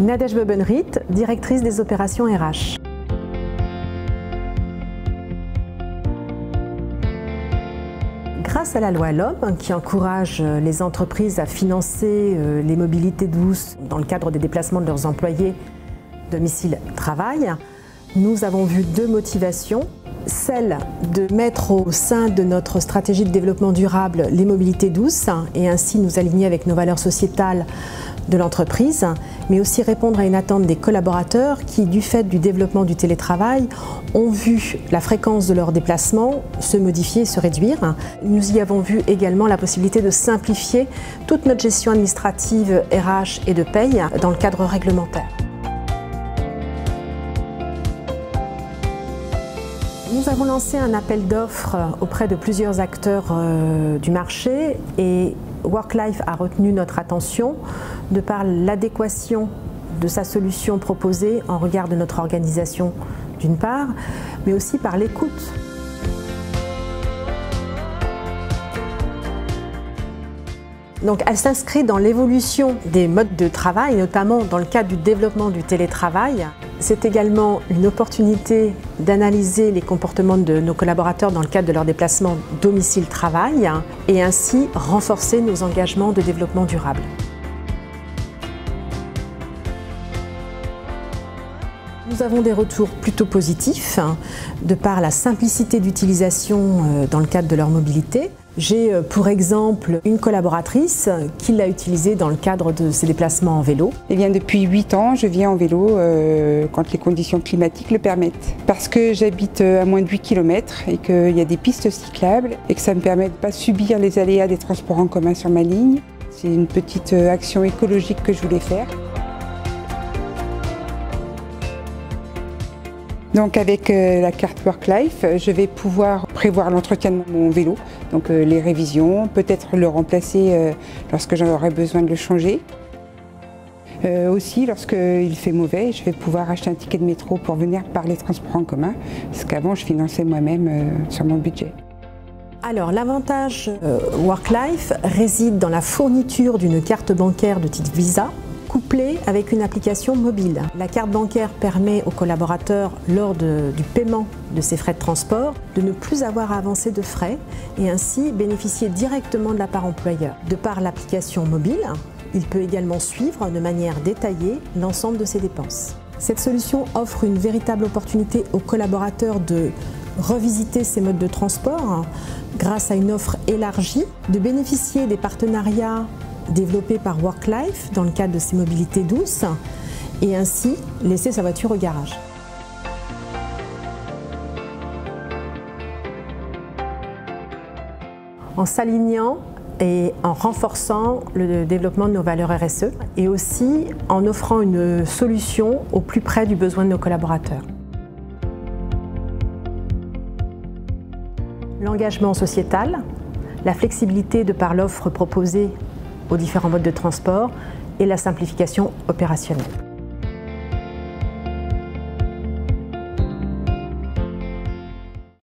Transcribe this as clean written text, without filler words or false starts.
Nadège Bobenriet, directrice des opérations RH. Grâce à la loi LOM, qui encourage les entreprises à financer les mobilités douces dans le cadre des déplacements de leurs employés domicile-travail, nous avons vu deux motivations. Celle de mettre au sein de notre stratégie de développement durable les mobilités douces et ainsi nous aligner avec nos valeurs sociétales de l'entreprise, mais aussi répondre à une attente des collaborateurs qui, du fait du développement du télétravail, ont vu la fréquence de leurs déplacements se modifier et se réduire. Nous y avons vu également la possibilité de simplifier toute notre gestion administrative RH et de paye dans le cadre réglementaire. Nous avons lancé un appel d'offres auprès de plusieurs acteurs du marché et WorkLife a retenu notre attention de par l'adéquation de sa solution proposée en regard de notre organisation d'une part, mais aussi par l'écoute. Donc elle s'inscrit dans l'évolution des modes de travail, notamment dans le cadre du développement du télétravail. C'est également une opportunité d'analyser les comportements de nos collaborateurs dans le cadre de leur déplacement domicile-travail et ainsi renforcer nos engagements de développement durable. Nous avons des retours plutôt positifs de par la simplicité d'utilisation dans le cadre de leur mobilité. J'ai pour exemple une collaboratrice qui l'a utilisé dans le cadre de ses déplacements en vélo. Eh bien, depuis 8 ans, je viens en vélo quand les conditions climatiques le permettent. Parce que j'habite à moins de 8 km et qu'il y a des pistes cyclables et que ça me permet de ne pas subir les aléas des transports en commun sur ma ligne. C'est une petite action écologique que je voulais faire. Donc avec la carte WorkLife, je vais pouvoir prévoir l'entretien de mon vélo, donc les révisions, peut-être le remplacer lorsque j'en aurai besoin de le changer. Aussi, lorsqu'il fait mauvais, je vais pouvoir acheter un ticket de métro pour venir par les transports en commun, parce qu'avant je finançais moi-même sur mon budget. Alors l'avantage WorkLife réside dans la fourniture d'une carte bancaire de type Visa, couplée avec une application mobile. La carte bancaire permet aux collaborateurs, lors du paiement de ces frais de transport, de ne plus avoir à avancer de frais et ainsi bénéficier directement de la part employeur. De par l'application mobile, il peut également suivre de manière détaillée l'ensemble de ses dépenses. Cette solution offre une véritable opportunité aux collaborateurs de revisiter ces modes de transport grâce à une offre élargie, de bénéficier des partenariats développé par WorkLife dans le cadre de ses mobilités douces et ainsi laisser sa voiture au garage. En s'alignant et en renforçant le développement de nos valeurs RSE et aussi en offrant une solution au plus près du besoin de nos collaborateurs. L'engagement sociétal, la flexibilité de par l'offre proposée aux différents modes de transport et la simplification opérationnelle.